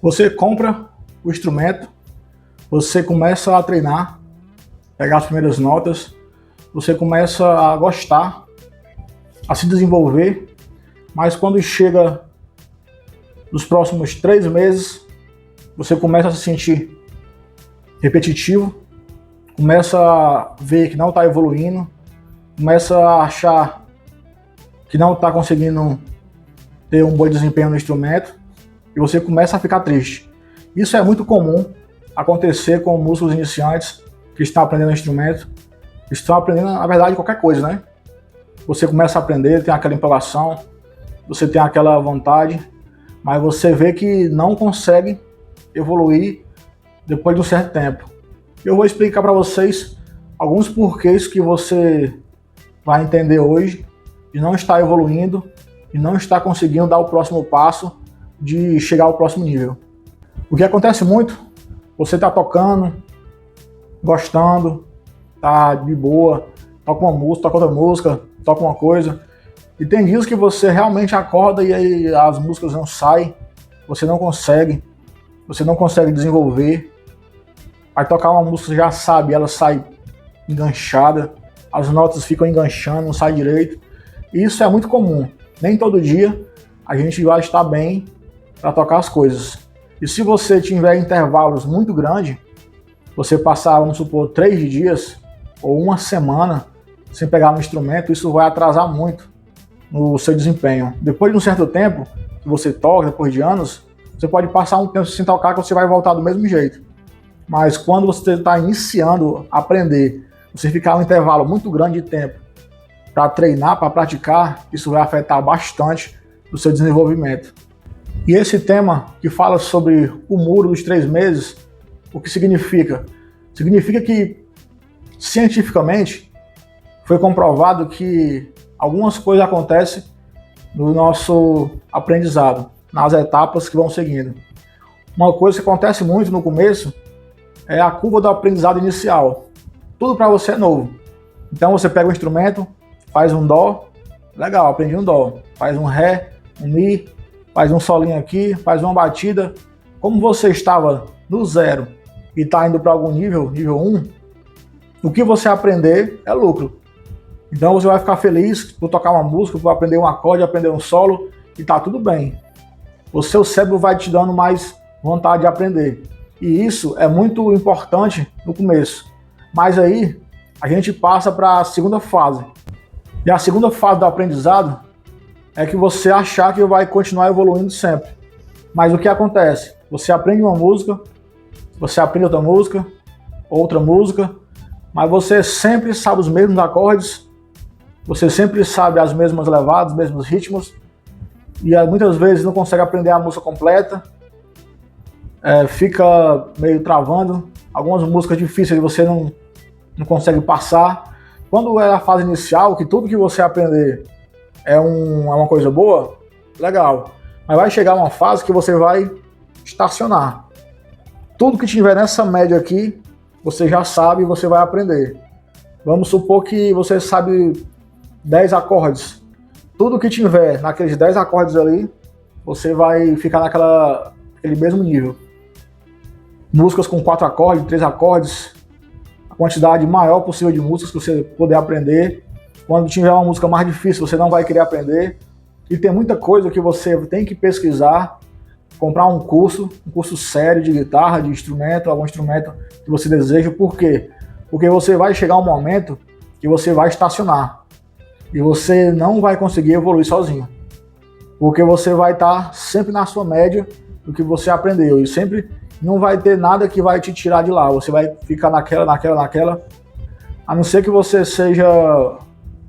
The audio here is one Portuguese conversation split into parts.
Você compra o instrumento, você começa a treinar, pegar as primeiras notas, você começa a gostar, a se desenvolver, mas quando chega nos próximos 3 meses, você começa a se sentir repetitivo, começa a ver que não está evoluindo, começa a achar que não está conseguindo ter um bom desempenho no instrumento e você começa a ficar triste. Isso é muito comum acontecer com músicos iniciantes que estão aprendendo instrumento, que estão aprendendo, na verdade, qualquer coisa, né? Você começa a aprender, tem aquela empolgação, você tem aquela vontade, mas você vê que não consegue evoluir depois de um certo tempo. Eu vou explicar para vocês alguns porquês que você vai entender hoje de não estar evoluindo e não estar conseguindo dar o próximo passo de chegar ao próximo nível. O que acontece muito, você está tocando, gostando, tá de boa, toca uma música, toca outra música, toca uma coisa, e tem dias que você realmente acorda e aí as músicas não saem, você não consegue desenvolver. Vai tocar uma música, já sabe, ela sai enganchada, as notas ficam enganchando, não sai direito. E isso é muito comum. Nem todo dia a gente vai estar bem para tocar as coisas. E se você tiver intervalos muito grandes, você passar, vamos supor, 3 dias ou uma semana sem pegar no instrumento, isso vai atrasar muito no seu desempenho. Depois de um certo tempo que você toca, depois de anos, você pode passar um tempo sem tocar que você vai voltar do mesmo jeito. Mas quando você está iniciando a aprender, você ficar um intervalo muito grande de tempo para treinar, para praticar, isso vai afetar bastante o seu desenvolvimento. E esse tema que fala sobre o muro dos 3 meses, o que significa? Significa que, cientificamente, foi comprovado que algumas coisas acontecem no nosso aprendizado, nas etapas que vão seguindo. Uma coisa que acontece muito no começo é a curva do aprendizado inicial. Tudo para você é novo. Então você pega o instrumento, faz um dó, legal, aprendi um dó. Faz um ré, um mi, faz um solinho aqui, faz uma batida. Como você estava no 0 e está indo para algum nível 1, o que você aprender é lucro. Então você vai ficar feliz por tocar uma música, por aprender um acorde, aprender um solo, e tá tudo bem. O seu cérebro vai te dando mais vontade de aprender. E isso é muito importante no começo. Mas aí a gente passa para a segunda fase. E a segunda fase do aprendizado é que você achar que vai continuar evoluindo sempre. Mas o que acontece? Você aprende uma música, você aprende outra música, mas você sempre sabe os mesmos acordes, você sempre sabe as mesmas levadas, os mesmos ritmos, e muitas vezes não consegue aprender a música completa, fica meio travando, algumas músicas difíceis você não consegue passar. Quando é a fase inicial, que tudo que você aprender é uma coisa boa, legal, mas vai chegar uma fase que você vai estacionar. Tudo que tiver nessa média aqui, você já sabe e você vai aprender. Vamos supor que você sabe 10 acordes. Tudo que tiver naqueles 10 acordes ali, você vai ficar naquele mesmo nível. Músicas com 4 acordes, 3 acordes, a quantidade maior possível de músicas que você puder aprender. Quando tiver uma música mais difícil, você não vai querer aprender. E tem muita coisa que você tem que pesquisar, comprar um curso sério de guitarra, de instrumento, algum instrumento que você deseja. Por quê? Porque você vai chegar um momento que você vai estacionar. E você não vai conseguir evoluir sozinho. Porque você vai estar sempre na sua média do que você aprendeu. E sempre não vai ter nada que vai te tirar de lá. Você vai ficar naquela. A não ser que você seja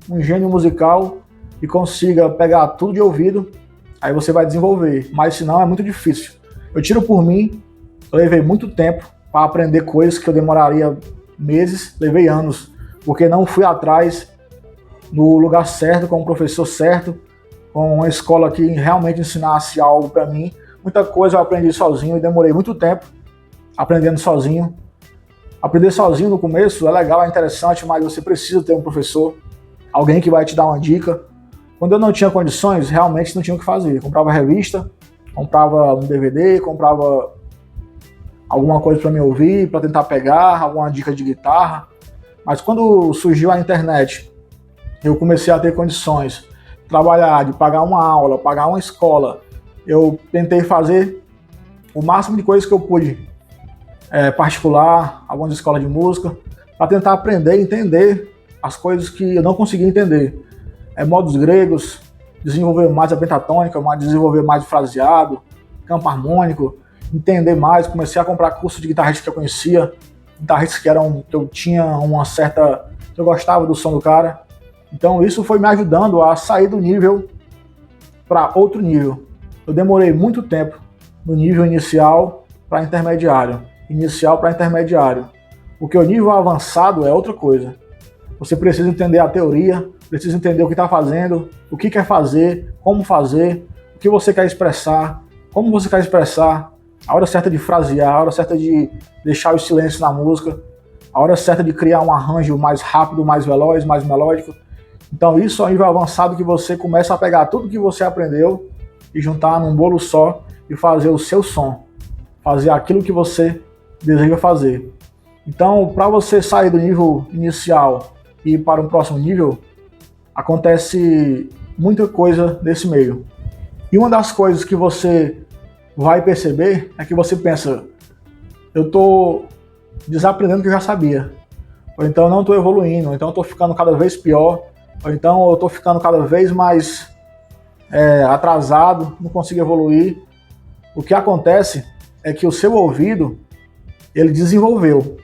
um gênio musical e consiga pegar tudo de ouvido, aí você vai desenvolver. Mas senão é muito difícil. Eu tiro por mim, eu levei muito tempo para aprender coisas que eu demoraria meses, levei anos, porque não fui atrás no lugar certo, com o professor certo, com uma escola que realmente ensinasse algo para mim. Muita coisa eu aprendi sozinho e demorei muito tempo aprendendo sozinho. Aprender sozinho no começo é legal, é interessante, mas você precisa ter um professor, alguém que vai te dar uma dica. Quando eu não tinha condições, realmente não tinha o que fazer. Eu comprava revista, Comprava um DVD, comprava alguma coisa para me ouvir, para tentar pegar, alguma dica de guitarra. Mas quando surgiu a internet, eu comecei a ter condições de trabalhar, de pagar uma aula, pagar uma escola. Eu tentei fazer o máximo de coisas que eu pude, particular, algumas escolas de música, para tentar aprender e entender as coisas que eu não conseguia entender. Modos gregos, desenvolver mais a pentatônica, desenvolver mais o fraseado, campo harmônico, entender mais. Comecei a comprar cursos de guitarristas que eu conhecia, guitarristas que eu tinha uma certa... eu gostava do som do cara. Então isso foi me ajudando a sair do nível para outro nível. Eu demorei muito tempo no nível inicial para intermediário. Inicial para intermediário. Porque o nível avançado é outra coisa. Você precisa entender a teoria, precisa entender o que está fazendo, o que quer fazer, como fazer, o que você quer expressar, como você quer expressar, a hora certa de frasear, a hora certa de deixar o silêncio na música, a hora certa de criar um arranjo mais rápido, mais veloz, mais melódico. Então isso é um nível avançado que você começa a pegar tudo que você aprendeu e juntar num bolo só e fazer o seu som, fazer aquilo que você deseja fazer. Então, para você sair do nível inicial e ir para um próximo nível, acontece muita coisa nesse meio. E uma das coisas que você vai perceber é que você pensa, eu estou desaprendendo o que eu já sabia, ou então eu não estou evoluindo, ou então eu estou ficando cada vez pior, ou então eu estou ficando cada vez mais atrasado, não consigo evoluir. O que acontece é que o seu ouvido, ele desenvolveu.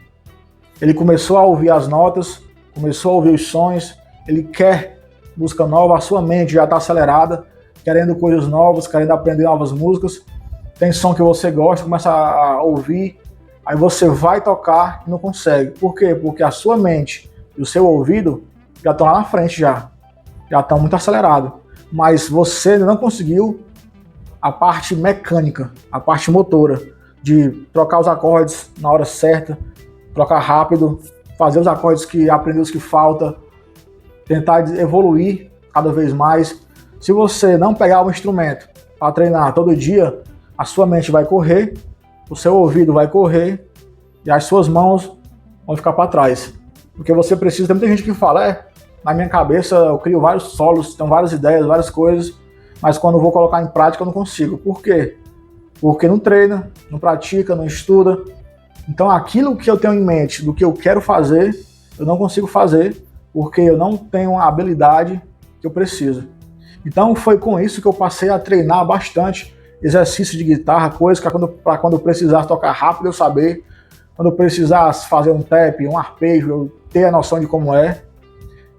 Ele começou a ouvir as notas, começou a ouvir os sons, ele quer música nova, a sua mente já está acelerada, querendo coisas novas, querendo aprender novas músicas. Tem som que você gosta, começa a ouvir, aí você vai tocar e não consegue. Por quê? Porque a sua mente e o seu ouvido já estão lá na frente já estão muito acelerados. Mas você ainda não conseguiu a parte mecânica, a parte motora, de trocar os acordes na hora certa, trocar rápido, fazer os acordes que aprender os que falta, tentar evoluir cada vez mais. Se você não pegar um instrumento para treinar todo dia, a sua mente vai correr, o seu ouvido vai correr e as suas mãos vão ficar para trás. Porque você precisa, tem muita gente que fala, na minha cabeça eu crio vários solos, tenho várias ideias, várias coisas, mas quando eu vou colocar em prática eu não consigo. Por quê? Porque não treina, não pratica, não estuda. Então aquilo que eu tenho em mente do que eu quero fazer, eu não consigo fazer, porque eu não tenho a habilidade que eu preciso. Então foi com isso que eu passei a treinar bastante exercício de guitarra, coisas para quando eu precisasse tocar rápido eu saber, quando eu precisasse fazer um tap, um arpejo, eu ter a noção de como é.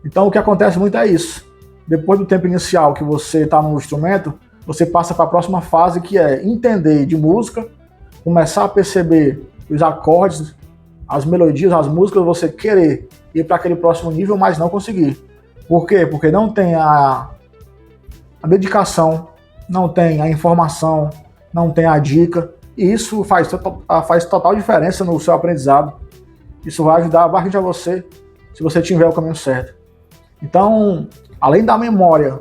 Então o que acontece muito é isso. Depois do tempo inicial que você está no instrumento, você passa para a próxima fase, que é entender de música, começar a perceber os acordes, as melodias, as músicas, você querer ir para aquele próximo nível, mas não conseguir. Por quê? Porque não tem a dedicação, não tem a informação, não tem a dica, e isso faz total diferença no seu aprendizado. Isso vai ajudar bastante a você, se você tiver o caminho certo. Então, além da memória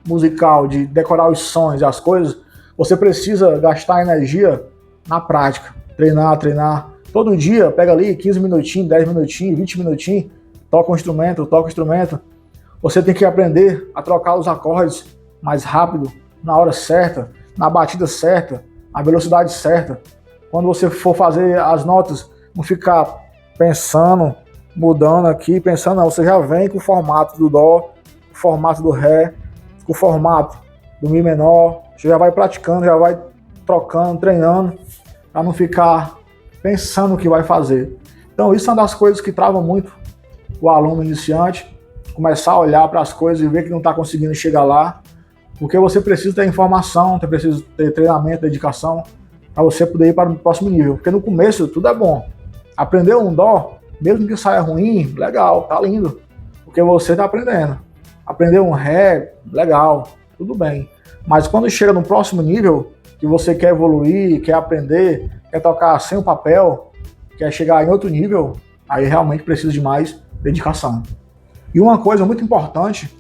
musical, de decorar os sons e as coisas, você precisa gastar energia na prática. Treinar. Todo dia, pega ali 15 minutinhos, 10 minutinhos, 20 minutinhos, toca um instrumento. Você tem que aprender a trocar os acordes mais rápido, na hora certa, na batida certa, na velocidade certa. Quando você for fazer as notas, não ficar pensando, mudando aqui, pensando, não, você já vem com o formato do Dó, o formato do Ré, com o formato do Mi menor, você já vai praticando, já vai trocando, treinando, para não ficar pensando o que vai fazer. Então isso é uma das coisas que trava muito o aluno iniciante, começar a olhar para as coisas e ver que não está conseguindo chegar lá, porque você precisa ter informação, você precisa ter treinamento, dedicação, para você poder ir para o próximo nível. Porque no começo tudo é bom. Aprender um Dó, mesmo que saia ruim, legal, tá lindo, porque você está aprendendo. Aprender um Ré, legal, tudo bem. Mas quando chega no próximo nível, que você quer evoluir, quer aprender, quer tocar sem o papel, quer chegar em outro nível, aí realmente precisa de mais dedicação. E uma coisa muito importante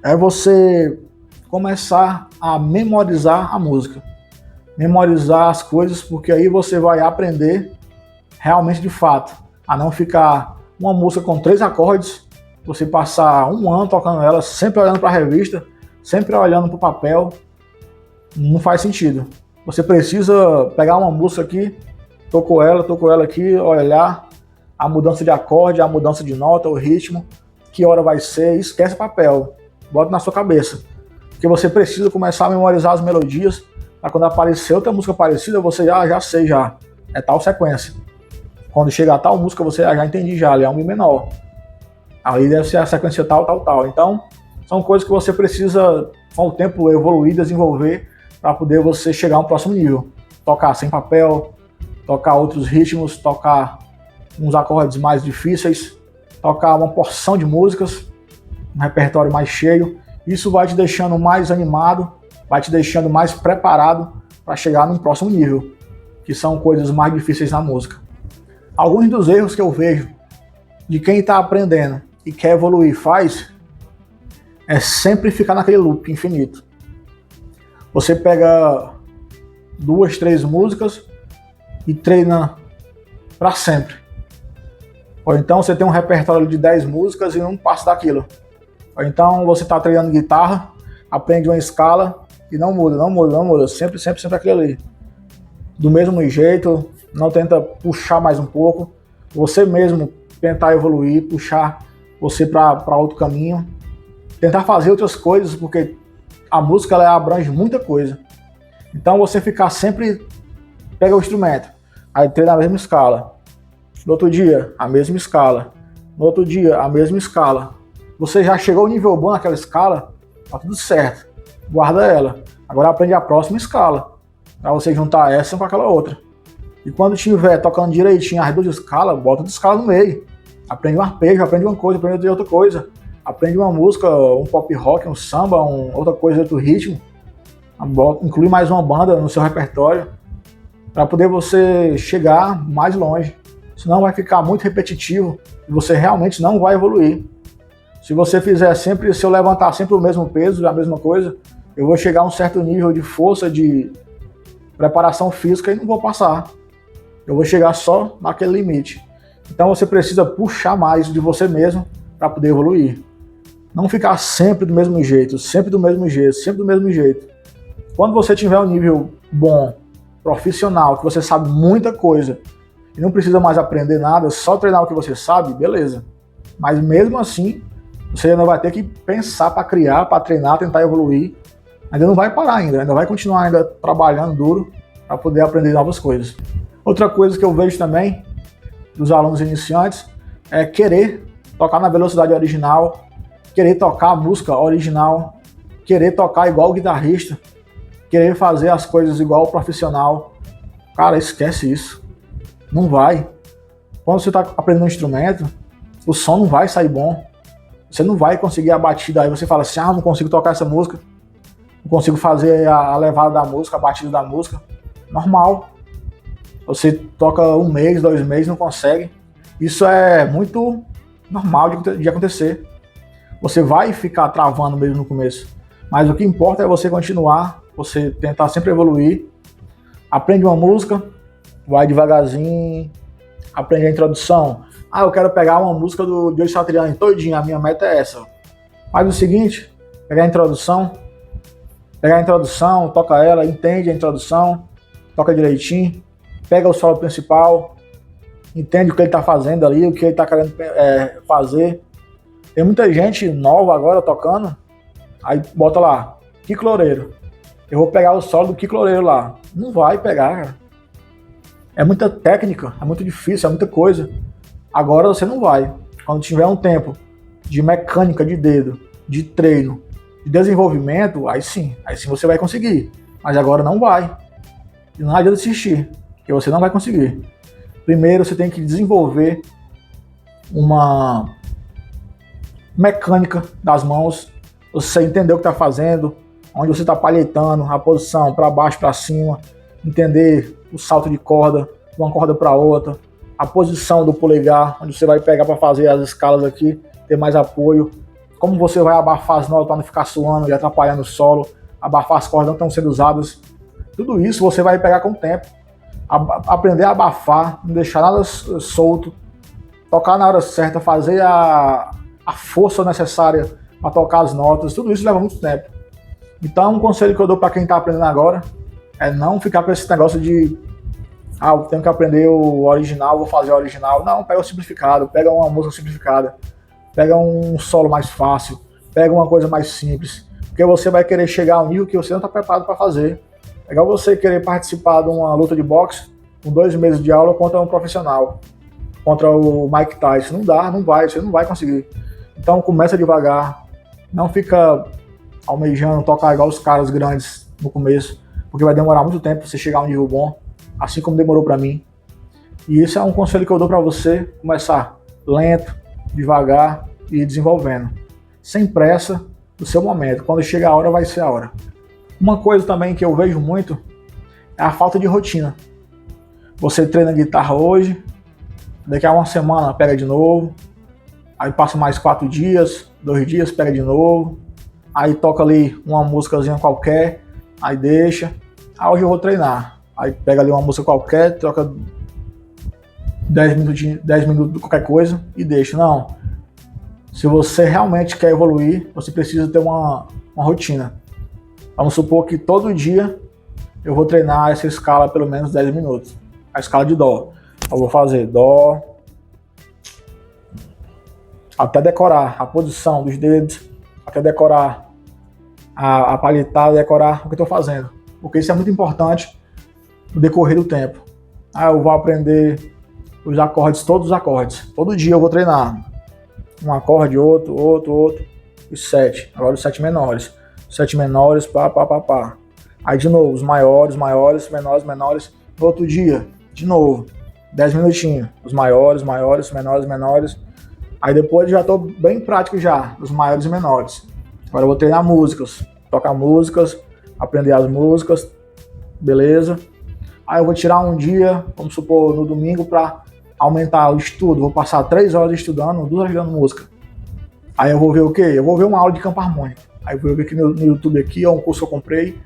é você começar a memorizar a música. memorizar as coisas, porque aí você vai aprender realmente de fato, a não ficar uma música com 3 acordes, você passar um ano tocando ela, sempre olhando para a revista, sempre olhando para o papel, não faz sentido. Você precisa pegar uma música aqui, tocou ela aqui, olhar a mudança de acorde, a mudança de nota, o ritmo, que hora vai ser, esquece papel, bota na sua cabeça. Porque você precisa começar a memorizar as melodias, para quando aparecer outra música parecida, você já sei já, é tal sequência. Quando chegar a tal música, você já entendi já, ali é um Mi menor. Aí deve ser a sequência tal. Então, são coisas que você precisa, com o tempo, evoluir, desenvolver, para poder você chegar a um próximo nível. Tocar sem papel, tocar outros ritmos, tocar uns acordes mais difíceis, tocar uma porção de músicas, um repertório mais cheio. Isso vai te deixando mais animado, vai te deixando mais preparado para chegar num próximo nível, que são coisas mais difíceis na música. Alguns dos erros que eu vejo de quem está aprendendo e quer evoluir faz é sempre ficar naquele loop infinito. Você pega 2, 3 músicas e treina para sempre. Ou então você tem um repertório de 10 músicas e não passa daquilo. Ou então você está treinando guitarra, aprende uma escala e não muda. Sempre aquilo ali. Do mesmo jeito, não tenta puxar mais um pouco. Você mesmo tentar evoluir, puxar você para outro caminho. Tentar fazer outras coisas, porque a música ela abrange muita coisa. Então você ficar sempre, pega o instrumento, aí treina a mesma escala. No outro dia, a mesma escala. No outro dia, a mesma escala. Você já chegou ao nível bom naquela escala, tá tudo certo. Guarda ela. Agora aprende a próxima escala, para você juntar essa com aquela outra. E quando estiver tocando direitinho as 2 escalas, bota outra escala no meio. Aprende um arpejo, aprende uma coisa, aprende outra coisa. Aprende uma música, um pop rock, um samba, outra coisa, outro ritmo. Inclui mais uma banda no seu repertório, para poder você chegar mais longe. Senão vai ficar muito repetitivo e você realmente não vai evoluir. Se você fizer sempre, se eu levantar sempre o mesmo peso, a mesma coisa, eu vou chegar a um certo nível de força, de preparação física e não vou passar. Eu vou chegar só naquele limite. Então você precisa puxar mais de você mesmo para poder evoluir. Não ficar sempre do mesmo jeito. Quando você tiver um nível bom, profissional, que você sabe muita coisa e não precisa mais aprender nada, só treinar o que você sabe, beleza. Mas mesmo assim, você ainda vai ter que pensar para criar, para treinar, tentar evoluir. Ainda não vai parar ainda vai continuar ainda trabalhando duro para poder aprender novas coisas. Outra coisa que eu vejo também dos alunos iniciantes é querer tocar na velocidade original, querer tocar a música original, querer tocar igual o guitarrista, querer fazer as coisas igual o profissional. Cara, esquece isso. Não vai. Quando você está aprendendo um instrumento, o som não vai sair bom. Você não vai conseguir a batida. Aí você fala assim, não consigo tocar essa música. Não consigo fazer a levada da música, a batida da música. Normal. Você toca 1 mês, 2 meses, não consegue. Isso é muito normal de acontecer. Você vai ficar travando mesmo no começo. Mas o que importa é você continuar, você tentar sempre evoluir. Aprende uma música, vai devagarzinho, aprende a introdução. Eu quero pegar uma música do Joe Satriani todinha, a minha meta é essa. Faz o seguinte, pegar a introdução, toca ela, entende a introdução, toca direitinho, pega o solo principal, entende o que ele está fazendo ali, o que ele está querendo fazer. Tem muita gente nova agora tocando, aí bota lá, Kiko Loureiro. Eu vou pegar o solo do Kiko Loureiro lá. Não vai pegar, cara. É muita técnica, é muito difícil, é muita coisa. Agora você não vai. Quando tiver um tempo de mecânica de dedo, de treino, de desenvolvimento, aí sim você vai conseguir. Mas agora não vai. E não adianta insistir, porque você não vai conseguir. Primeiro você tem que desenvolver uma mecânica das mãos, você entender o que está fazendo, onde você está palhetando, a posição para baixo, para cima, entender o salto de corda, de uma corda para outra, a posição do polegar, onde você vai pegar para fazer as escalas aqui, ter mais apoio, como você vai abafar as notas para não ficar suando e atrapalhando o solo, abafar as cordas não estão sendo usadas. Tudo isso você vai pegar com o tempo. Aprender a abafar, não deixar nada solto, tocar na hora certa, fazer a força necessária para tocar as notas, tudo isso leva muito tempo. Então, um conselho que eu dou para quem está aprendendo agora é não ficar com esse negócio de eu tenho que aprender o original, vou fazer o original. Não, pega o simplificado, pega uma música simplificada, pega um solo mais fácil, pega uma coisa mais simples, porque você vai querer chegar ao nível que você não está preparado para fazer. É igual você querer participar de uma luta de boxe com 2 meses de aula contra um profissional, contra o Mike Tyson. Não dá, não vai, você não vai conseguir. Então começa devagar, não fica almejando tocar igual os caras grandes no começo, porque vai demorar muito tempo para você chegar a um nível bom, assim como demorou para mim. E isso é um conselho que eu dou para você, começar lento, devagar e ir desenvolvendo, sem pressa, no seu momento. Quando chegar a hora, vai ser a hora. Uma coisa também que eu vejo muito é a falta de rotina. Você treina guitarra hoje, daqui a uma semana pega de novo, aí passa mais 4 dias, 2 dias, pega de novo, aí toca ali uma músicazinha qualquer, aí deixa, hoje eu vou treinar, aí pega ali uma música qualquer, troca 10 minutos de qualquer coisa e deixa. Não, se você realmente quer evoluir, você precisa ter uma rotina. Vamos supor que todo dia eu vou treinar essa escala pelo menos 10 minutos. A escala de Dó. Eu vou fazer Dó, até decorar a posição dos dedos, até decorar a palhetada, decorar o que eu estou fazendo. Porque isso é muito importante no decorrer do tempo. Eu vou aprender os acordes, todos os acordes. Todo dia eu vou treinar. Um acorde, outro, os 7. Agora os 7 menores. 7 menores, pá. Aí de novo, os maiores, menores. No outro dia, de novo, 10 minutinhos. Os maiores, menores. Aí depois já estou bem prático já, os maiores e menores. Agora eu vou treinar músicas, tocar músicas, aprender as músicas, beleza. Aí eu vou tirar um dia, vamos supor, no domingo, para aumentar o estudo. Vou passar 3 horas estudando, 2 horas estudando música. Aí eu vou ver o quê? Eu vou ver uma aula de campo harmônico. Aí eu vou ver aqui no YouTube aqui, um curso que eu comprei,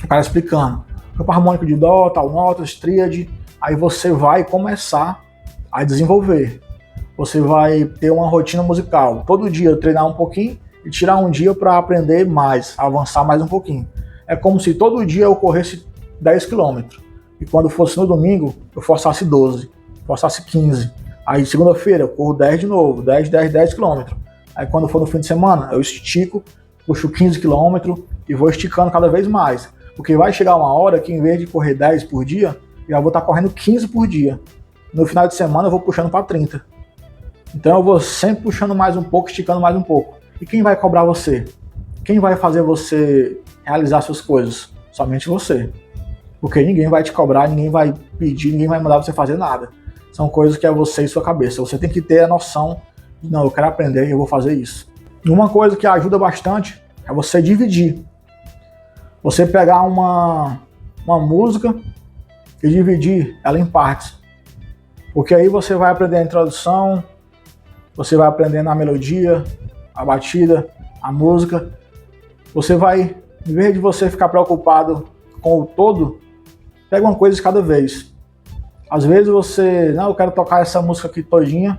o cara explicando. Campo harmônico de Dó, tal notas, tríade. Aí você vai começar a desenvolver. Você vai ter uma rotina musical. Todo dia eu treinar um pouquinho e tirar um dia para aprender mais, avançar mais um pouquinho. É como se todo dia eu corresse 10 km. E quando fosse no domingo, eu forçasse 12, forçasse 15. Aí segunda-feira eu corro 10 de novo, 10 km. Aí quando for no fim de semana, eu estico, puxo 15 km e vou esticando cada vez mais. Porque vai chegar uma hora que em vez de correr 10 por dia, eu já vou estar correndo 15 por dia. No final de semana eu vou puxando para 30. Então eu vou sempre puxando mais um pouco, esticando mais um pouco. E quem vai cobrar você? Quem vai fazer você realizar suas coisas? Somente você. Porque ninguém vai te cobrar, ninguém vai pedir, ninguém vai mandar você fazer nada. São coisas que é você e sua cabeça. Você tem que ter a noção de, não, eu quero aprender e eu vou fazer isso. E uma coisa que ajuda bastante é você dividir. Você pegar uma música e dividir ela em partes. Porque aí você vai aprender a introdução, você vai aprendendo a melodia, a batida, a música. Você vai, em vez de você ficar preocupado com o todo, pega uma coisa de cada vez. Às vezes você, não, eu quero tocar essa música aqui todinha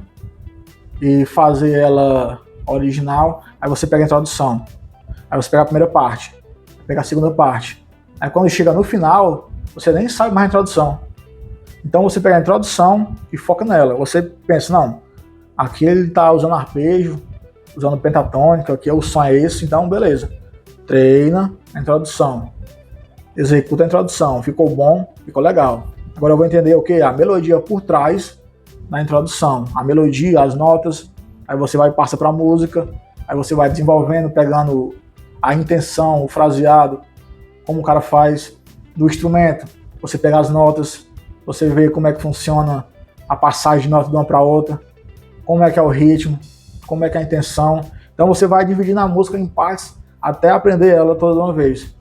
e fazer ela original, aí você pega a introdução, aí você pega a primeira parte, pega a segunda parte. Aí quando chega no final, você nem sabe mais a introdução. Então você pega a introdução e foca nela. Você pensa, não, aqui ele está usando arpejo, usando pentatônica, aqui o som é esse, então beleza. Treina a introdução, executa a introdução, ficou bom, ficou legal. Agora eu vou entender o que? A melodia por trás da introdução, a melodia, as notas, aí você vai passa para a música, aí você vai desenvolvendo, pegando a intenção, o fraseado, como o cara faz do instrumento. Você pega as notas, você vê como é que funciona a passagem de nota de uma para outra, como é que é o ritmo, como é que é a intenção. Então você vai dividir a música em partes até aprender ela toda de uma vez.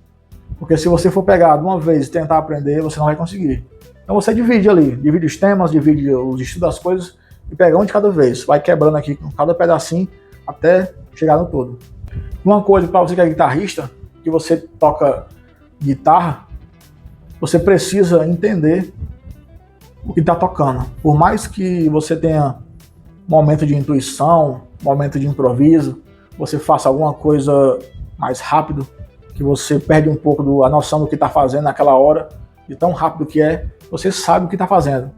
Porque se você for pegar de uma vez e tentar aprender, você não vai conseguir. Então você divide ali, divide os temas, divide os estudos das coisas e pega um de cada vez. Vai quebrando aqui com cada pedacinho até chegar no todo. Uma coisa para você que é guitarrista, que você toca guitarra, você precisa entender o que está tocando. Por mais que você tenha momento de intuição, momento de improviso, você faça alguma coisa mais rápido, que você perde um pouco a noção do que está fazendo naquela hora, de tão rápido que é, você sabe o que está fazendo.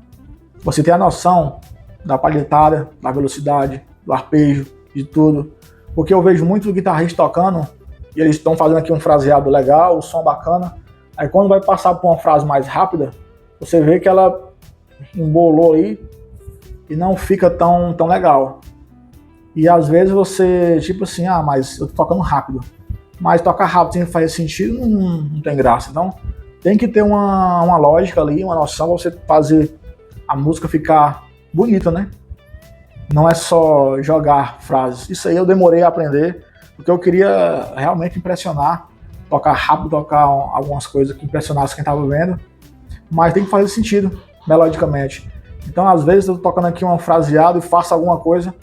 Você tem a noção da palhetada, da velocidade, do arpejo, de tudo. Porque eu vejo muitos guitarristas tocando e eles estão fazendo aqui um fraseado legal, o som bacana. Aí quando vai passar por uma frase mais rápida, você vê que ela embolou aí e não fica tão legal. E às vezes você, tipo assim, mas eu tô tocando rápido. Mas tocar rápido sem fazer sentido não tem graça. Então tem que ter uma lógica ali, uma noção pra você fazer a música ficar bonita, né? Não é só jogar frases. Isso aí eu demorei a aprender, porque eu queria realmente impressionar, tocar rápido, tocar algumas coisas que impressionassem quem estava vendo, mas tem que fazer sentido, melodicamente. Então, às vezes, eu tô tocando aqui uma fraseada e faço alguma coisa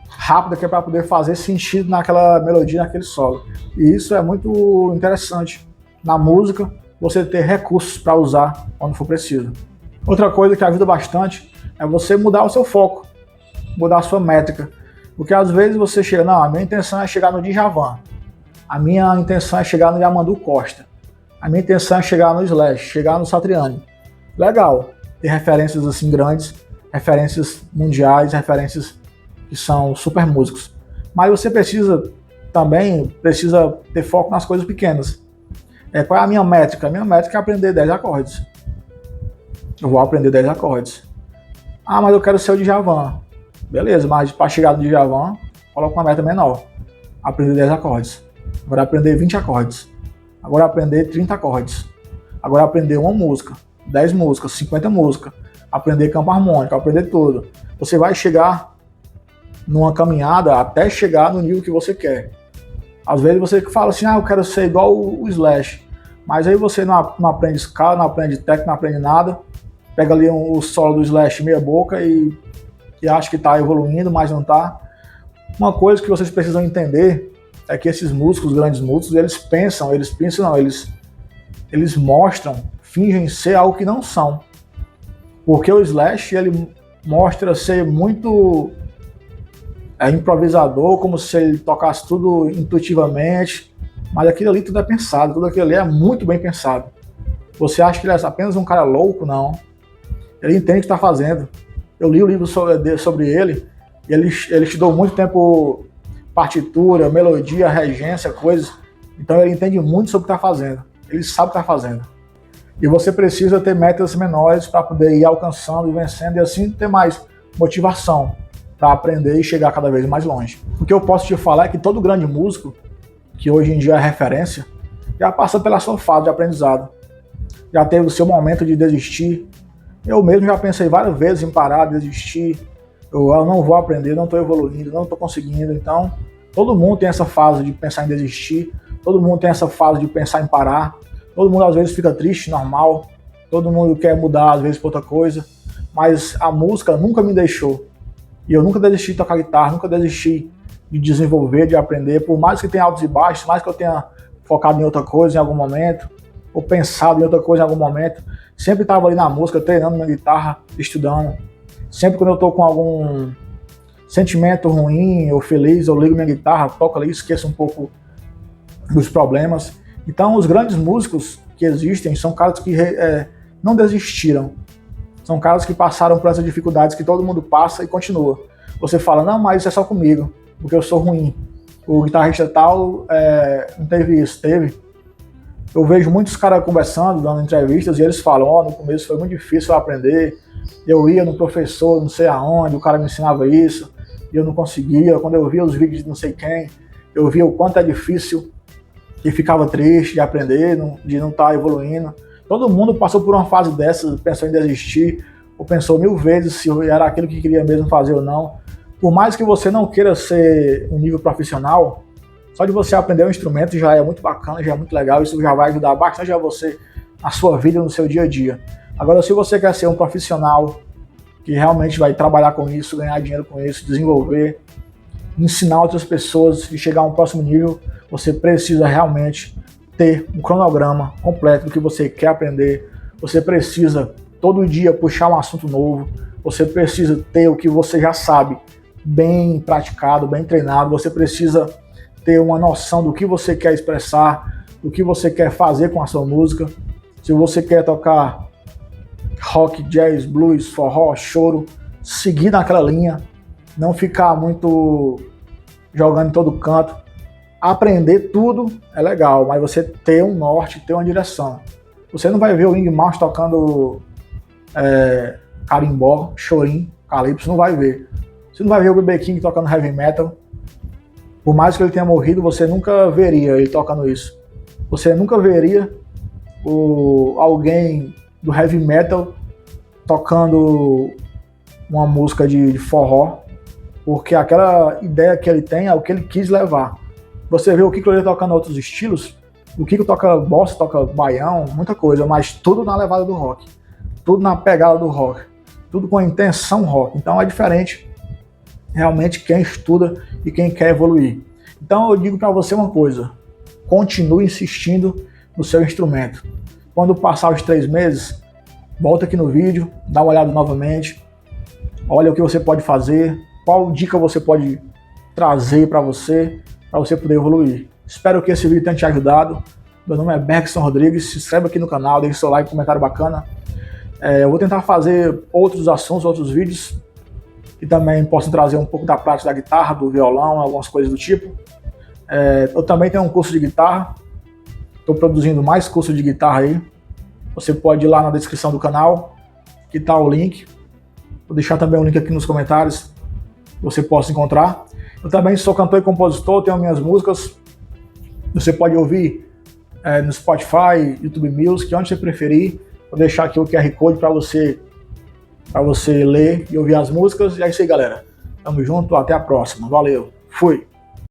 rápida que é para poder fazer sentido naquela melodia, naquele solo. E isso é muito interessante na música, você ter recursos para usar quando for preciso. Outra coisa que ajuda bastante é você mudar o seu foco, mudar a sua métrica. Porque às vezes você chega, a minha intenção é chegar no Djavan, a minha intenção é chegar no Yamandu Costa, a minha intenção é chegar no Slash, chegar no Satriani. Legal, ter referências assim grandes, referências mundiais, referências que são super músicos. Mas você também precisa ter foco nas coisas pequenas. Qual é a minha métrica? A minha métrica é aprender 10 acordes. Eu vou aprender 10 acordes. Mas eu quero ser o Djavan. Beleza, mas para chegar no Djavan, coloca uma meta menor. Aprender 10 acordes. Agora aprender 20 acordes. Agora aprender 30 acordes. Agora aprender uma música, 10 músicas, 50 músicas. Aprender campo harmônico, aprender tudo. Você vai chegar numa caminhada até chegar no nível que você quer. Às vezes você fala assim, eu quero ser igual o Slash. Mas aí você não aprende escala, não aprende técnica, não aprende nada. Pega ali o solo do Slash meia boca e acha que está evoluindo, mas não está. Uma coisa que vocês precisam entender é que esses músicos, grandes músicos, eles mostram, fingem ser algo que não são. Porque o Slash, ele mostra ser muito improvisador, como se ele tocasse tudo intuitivamente, mas aquilo ali tudo é pensado, tudo aquilo ali é muito bem pensado. Você acha que ele é apenas um cara louco? Não. Ele entende o que está fazendo. Eu li o livro sobre ele, e ele estudou muito tempo partitura, melodia, regência, coisas. Então ele entende muito sobre o que está fazendo. Ele sabe o que está fazendo. E você precisa ter metas menores para poder ir alcançando e vencendo, e assim ter mais motivação para aprender e chegar cada vez mais longe. O que eu posso te falar é que todo grande músico, que hoje em dia é referência, já passa pela sua fase de aprendizado. Já teve o seu momento de desistir. Eu mesmo já pensei várias vezes em parar, desistir. Eu não vou aprender, não estou evoluindo, não estou conseguindo. Então, todo mundo tem essa fase de pensar em desistir. Todo mundo tem essa fase de pensar em parar. Todo mundo às vezes fica triste, normal. Todo mundo quer mudar às vezes para outra coisa. Mas a música nunca me deixou. E eu nunca desisti de tocar guitarra, nunca desisti de desenvolver, de aprender. Por mais que tenha altos e baixos, mais que eu tenha focado em outra coisa em algum momento, ou pensado em outra coisa em algum momento, sempre estava ali na música, treinando minha guitarra, estudando. Sempre quando eu estou com algum sentimento ruim ou feliz, eu ligo minha guitarra, toco ali, esqueço um pouco dos problemas. Então, os grandes músicos que existem são caras que não desistiram. São caras que passaram por essas dificuldades que todo mundo passa e continua. Você fala, não, mas isso é só comigo, porque eu sou ruim. O guitarrista tal não teve isso, teve. Eu vejo muitos caras conversando, dando entrevistas, e eles falam, no começo foi muito difícil eu aprender, eu ia no professor, não sei aonde, o cara me ensinava isso, e eu não conseguia. Quando eu via os vídeos de não sei quem, eu via o quanto é difícil, e ficava triste de aprender, de não estar evoluindo. Todo mundo passou por uma fase dessa, pensou em desistir, ou pensou 1000 vezes se era aquilo que queria mesmo fazer ou não. Por mais que você não queira ser um nível profissional, só de você aprender um instrumento já é muito bacana, já é muito legal, isso já vai ajudar bastante a você na sua vida, no seu dia a dia. Agora, se você quer ser um profissional que realmente vai trabalhar com isso, ganhar dinheiro com isso, desenvolver, ensinar outras pessoas e chegar a um próximo nível, você precisa realmente ter um cronograma completo do que você quer aprender, você precisa todo dia puxar um assunto novo, você precisa ter o que você já sabe bem praticado, bem treinado, você precisa ter uma noção do que você quer expressar, do que você quer fazer com a sua música. Se você quer tocar rock, jazz, blues, forró, choro, seguir naquela linha, não ficar muito jogando em todo canto. Aprender tudo é legal, mas você ter um norte, ter uma direção. Você não vai ver o Wing Mouse tocando carimbó, chorim, calypso, não vai ver. Você não vai ver o B.B. King tocando heavy metal. Por mais que ele tenha morrido, você nunca veria ele tocando isso. Você nunca veria alguém do heavy metal tocando uma música de forró, porque aquela ideia que ele tem é o que ele quis levar. Você vê o Kiko tocando outros estilos, o Kiko toca bossa, toca baião, muita coisa, mas tudo na levada do rock, tudo na pegada do rock, tudo com a intenção rock. Então é diferente realmente quem estuda e quem quer evoluir. Então eu digo para você uma coisa: continue insistindo no seu instrumento. Quando passar os 3 meses, volta aqui no vídeo, dá uma olhada novamente, olha o que você pode fazer, qual dica você pode trazer para você poder evoluir. Espero que esse vídeo tenha te ajudado. Meu nome é Bergson Rodrigues, se inscreva aqui no canal, deixe seu like, comentário bacana. Eu vou tentar fazer outros assuntos, outros vídeos, que também possam trazer um pouco da prática da guitarra, do violão, algumas coisas do tipo. Eu também tenho um curso de guitarra, estou produzindo mais cursos de guitarra aí. Você pode ir lá na descrição do canal, que está o link. Vou deixar também o link aqui nos comentários, você possa encontrar. Eu também sou cantor e compositor, tenho minhas músicas. Você pode ouvir no Spotify, YouTube Music, onde você preferir. Vou deixar aqui o QR Code para você ler e ouvir as músicas. E é isso aí, galera. Tamo junto, até a próxima. Valeu, fui!